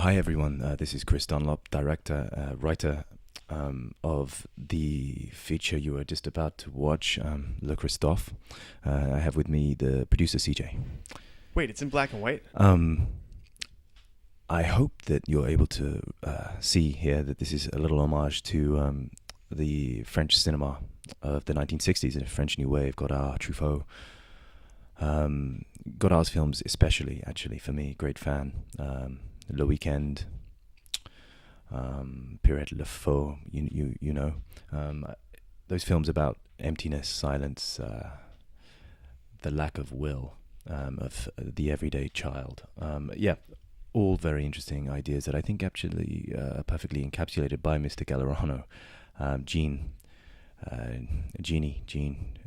Hi everyone, this is Chris Dunlop, director, writer of the feature you are just about to watch, Le Christophe. I have with me the producer CJ. Wait, it's in black and white? I hope that you're able to see here that this is a little homage to the French cinema of the 1960s, the French New Wave, Godard, Truffaut. Godard's films especially, actually, for me, great fan. Le Weekend, Pirate Le Faux, you know, those films about emptiness, silence, the lack of will of the everyday child. All very interesting ideas that I think actually are perfectly encapsulated by Mr. Gallerano, Gene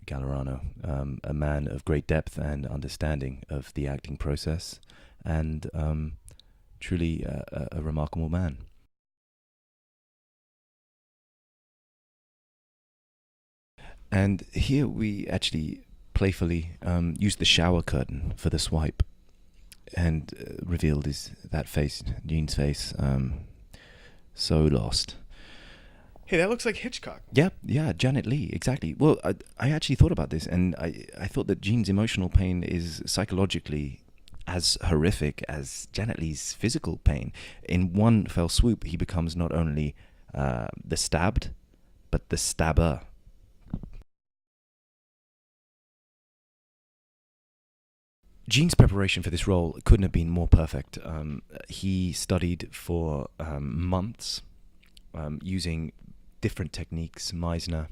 Gallerano, a man of great depth and understanding of the acting process, and truly a remarkable man. And here we actually playfully used the shower curtain for the swipe, and revealed that face, Gene's face, so lost. Hey, that looks like Hitchcock. Yeah, Janet Leigh, exactly. Well, I actually thought about this, and I thought that Gene's emotional pain is psychologically as horrific as Janet Leigh's physical pain. In one fell swoop, he becomes not only the stabbed, but the stabber. Gene's preparation for this role couldn't have been more perfect. He studied for months using different techniques, Meisner,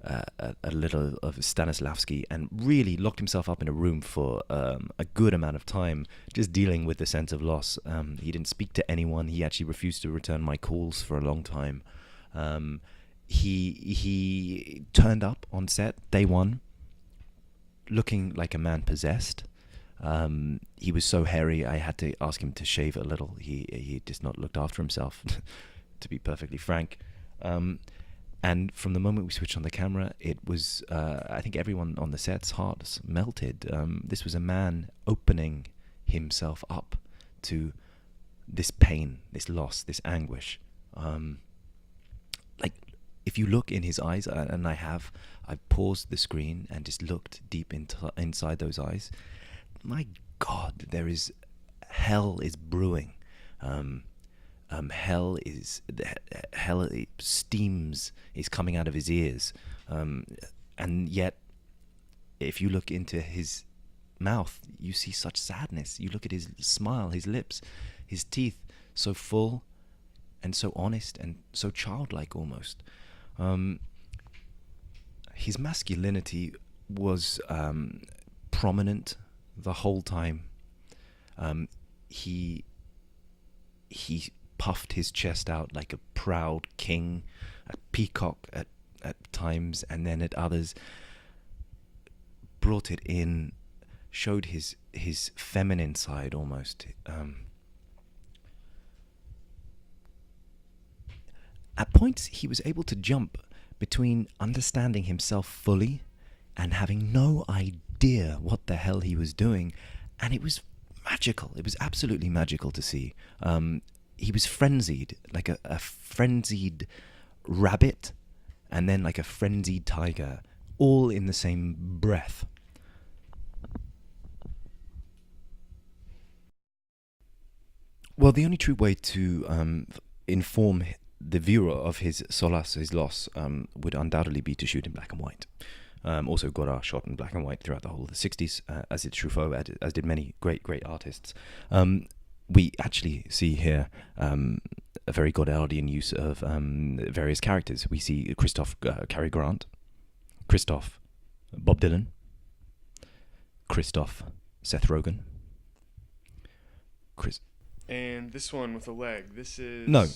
a little of Stanislavski, and really locked himself up in a room for a good amount of time, just dealing with the sense of loss. He didn't speak to anyone. He actually refused to return my calls for a long time. He turned up on set day one, looking like a man possessed. He was so hairy, I had to ask him to shave a little. He just not looked after himself, to be perfectly frank. And from the moment we switched on the camera, it was, I think everyone on the set's hearts melted. This was a man opening himself up to this pain, this loss, this anguish. Like, if you look in his eyes, and I've paused the screen and just looked deep inside those eyes, my God, hell is brewing. Hell steams is coming out of his ears, and yet if you look into his mouth, you see such sadness. You look at his smile, his lips, his teeth, so full and so honest and so childlike almost. His masculinity was prominent the whole time. He puffed his chest out like a proud king, a peacock at times, and then at others brought it in, showed his feminine side almost. At points, he was able to jump between understanding himself fully and having no idea what the hell he was doing, and it was magical. It was absolutely magical to see. He was frenzied, like a frenzied rabbit, and then like a frenzied tiger, all in the same breath. Well, the only true way to inform the viewer of his solace, his loss, would undoubtedly be to shoot in black and white. Also, Godard shot in black and white throughout the whole of the 60s, as did Truffaut, as did many great artists. We actually see here a very Godardian use of various characters. We see Christophe, Cary Grant, Christophe, Bob Dylan, Christophe, Seth Rogen, And this one with a leg, this is... No,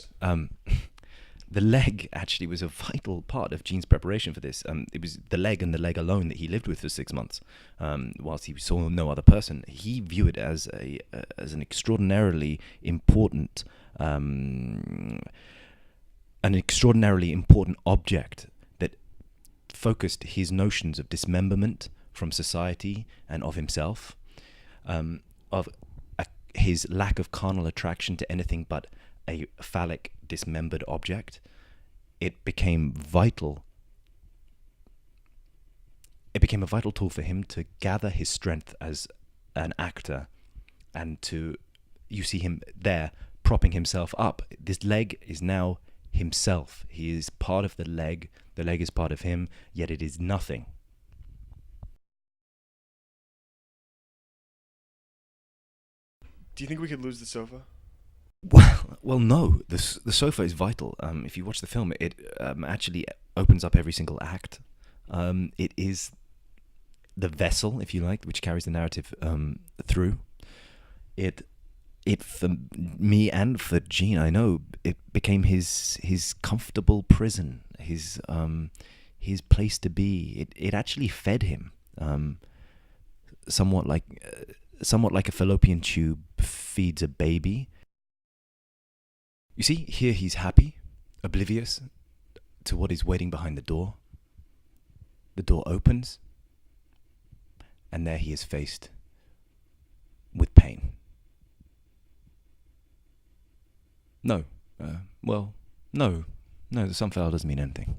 the leg actually was a vital part of Gene's preparation for this. It was the leg and the leg alone that he lived with for 6 months, whilst he saw no other person. He viewed it as an extraordinarily important object that focused his notions of dismemberment from society and of himself, of his lack of carnal attraction to anything but a phallic dismembered object, it became vital. It became a vital tool for him to gather his strength as an actor, and you see him there propping himself up. This leg is now himself. He is part of the leg is part of him, yet it is nothing. Do you think we could lose the sofa? Well, no. The sofa is vital. If you watch the film, it actually opens up every single act. It is the vessel, if you like, which carries the narrative through. It for me and for Gene, I know, it became his comfortable prison, his place to be. It actually fed him, somewhat like a fallopian tube feeds a baby. You see, here he's happy, oblivious to what is waiting behind the door. The door opens, and there he is faced with pain. No, the sunflower doesn't mean anything.